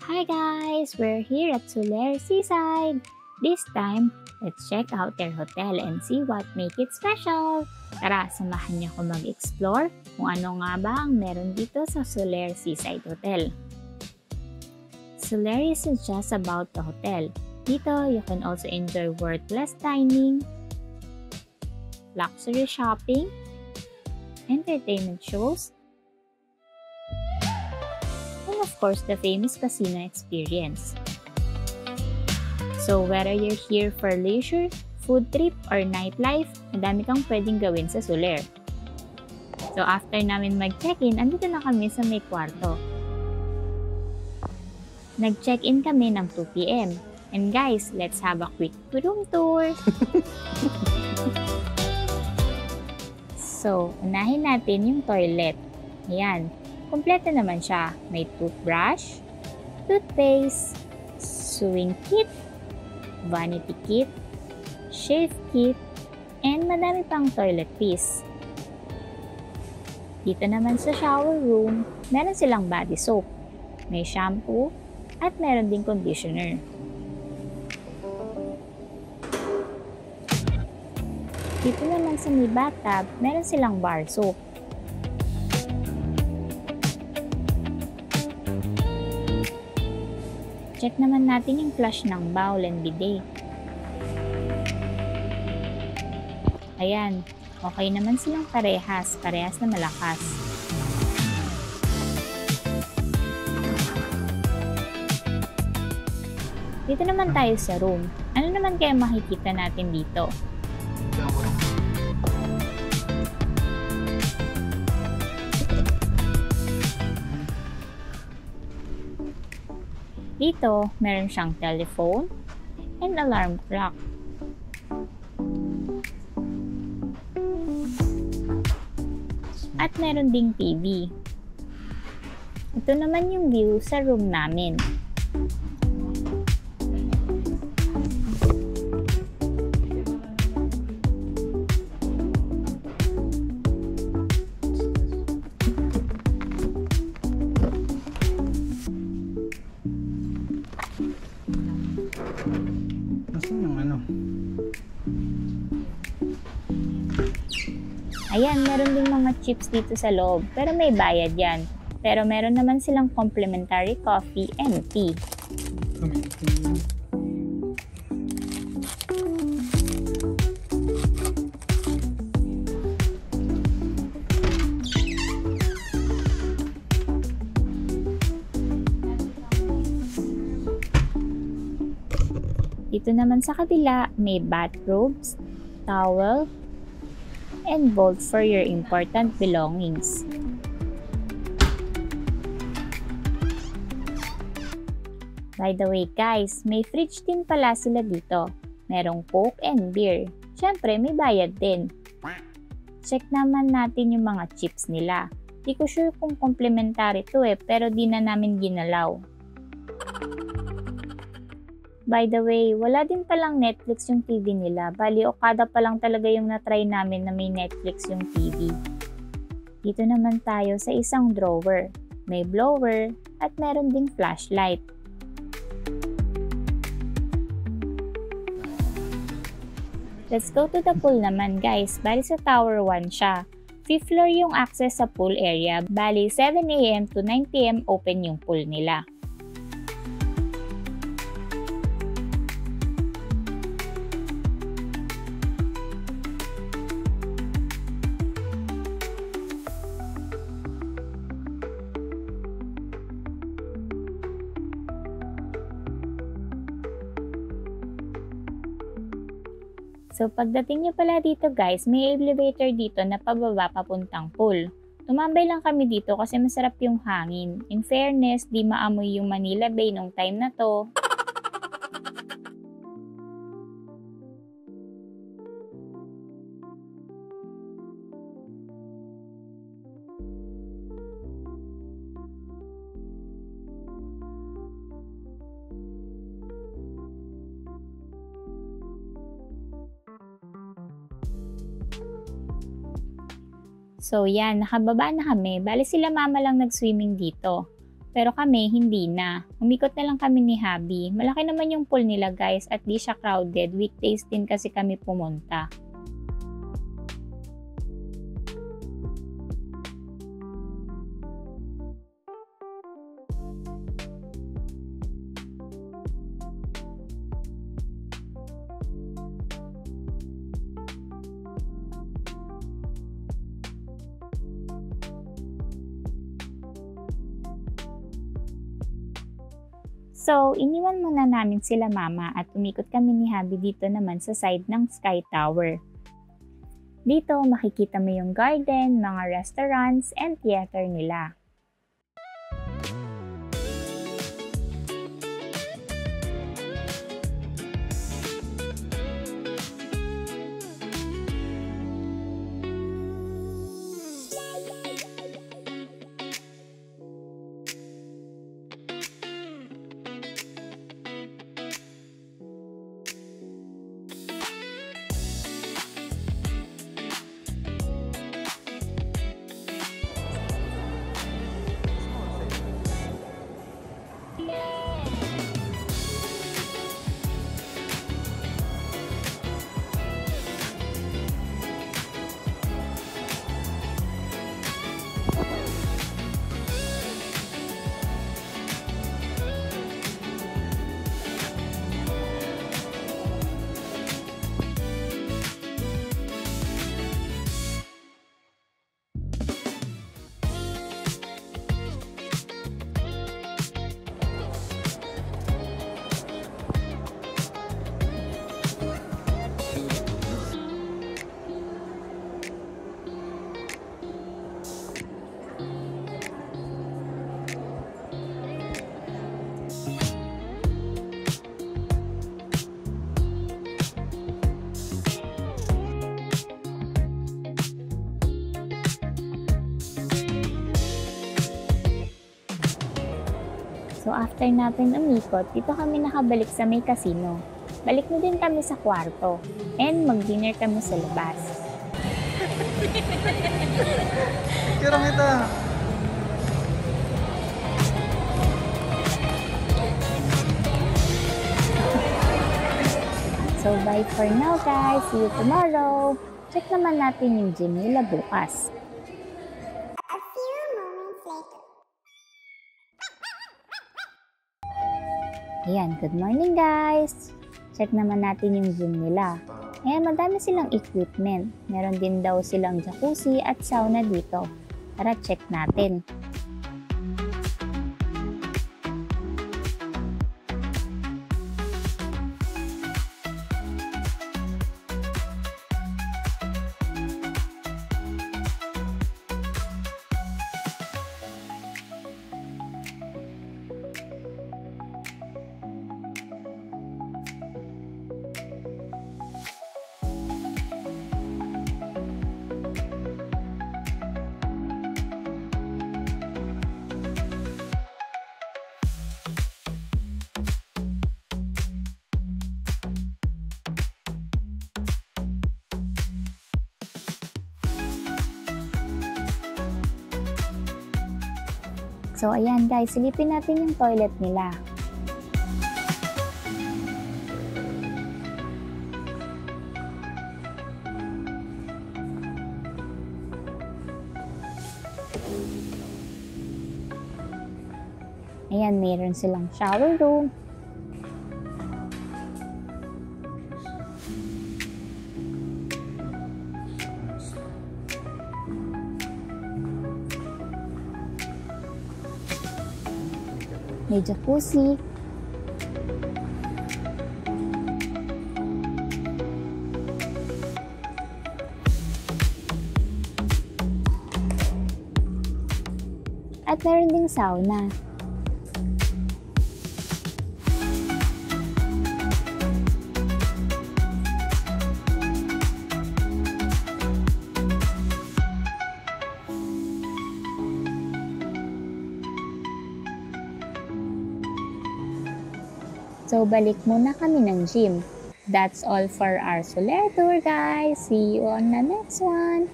Hi guys! We're here at Soler Seaside! This time, let's check out their hotel and see what make it special! Tara, samahan niyo ako mag-explore kung ano nga ba ang meron dito sa Soler Seaside Hotel. Soler isn't just about the hotel. Dito, you can also enjoy world-class dining, luxury shopping, entertainment shows, and of course, the famous casino experience. So whether you're here for leisure, food trip, or nightlife, madami kang pwedeng gawin sa Soler. So after namin mag-check-in, andito na kami sa may kwarto. Nag-check-in kami ng 2 p.m. And guys, let's have a quick room tour! So, unahin natin yung toilet. Ayan. Kompleto naman siya. May toothbrush, toothpaste, sewing kit, vanity kit, shave kit, and madami pang toilet piece. Dito naman sa shower room, meron silang body soap, may shampoo, at meron ding conditioner. Dito naman sa may bathtub, meron silang bar soap. Check naman natin yung flush ng bowl and bidet. Ayan, okay naman silang parehas na malakas. Dito naman tayo sa room. Ano naman kaya makikita natin dito? Dito, meron siyang telephone and alarm clock. At meron ding TV. Ito naman yung view sa room namin. Ayan, meron din mga chips dito sa loob, pero may bayad yan. Pero meron naman silang complimentary coffee and tea. Dito naman sa kabila, may bathrobes, towel, and vault for your important belongings. By the way guys, may fridge din pala sila dito. Merong Coke and beer. Syempre, may bayad din. Check naman natin yung mga chips nila. Di ko sure kung complimentary to pero di na namin ginalaw. By the way, wala din palang Netflix yung TV nila. Bali, Okada pa lang talaga yung na-try namin na may Netflix yung TV. Dito naman tayo sa isang drawer. May blower at meron ding flashlight. Let's go to the pool naman guys. Bali sa Tower 1 siya. 5th floor yung access sa pool area. Bali 7 a.m. to 9 p.m. open yung pool nila. So pagdating niyo pala dito guys, may elevator dito na pababa papuntang pool. Tumambay lang kami dito kasi masarap yung hangin. In fairness, di maamoy yung Manila Bay nung time na to. So yan, nakababa na kami. Bali sila mama lang nag-swimming dito. Pero kami, hindi na. Umikot na lang kami ni Habi. Malaki naman yung pool nila guys at di siya crowded. Weekdays din kasi kami pumunta. So, iniwan muna namin sila mama at umikot kami ni Habi dito naman sa side ng Sky Tower. Dito makikita mo yung garden, mga restaurants, and theater nila. So after natin umikot, dito kami nakabalik sa may casino. Balik na din kami sa kwarto and mag-dinner kami sa labas. Kira kita. So bye for now guys, see you tomorrow. Check naman natin yung gym nila bukas. Ayan, good morning guys! Check naman natin yung gym nila. Ayan, madami silang equipment. Meron din daw silang jacuzzi at sauna dito. Tara, check natin. So ayan guys, silipin natin yung toilet nila. Ayan, mayroon silang shower room. May jacuzzi. At meron ding sauna. So, balik muna kami ng gym. That's all for our Solaire tour, guys. See you on the next one.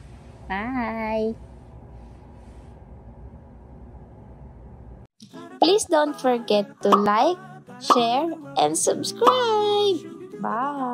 Bye! Please don't forget to like, share, and subscribe. Bye!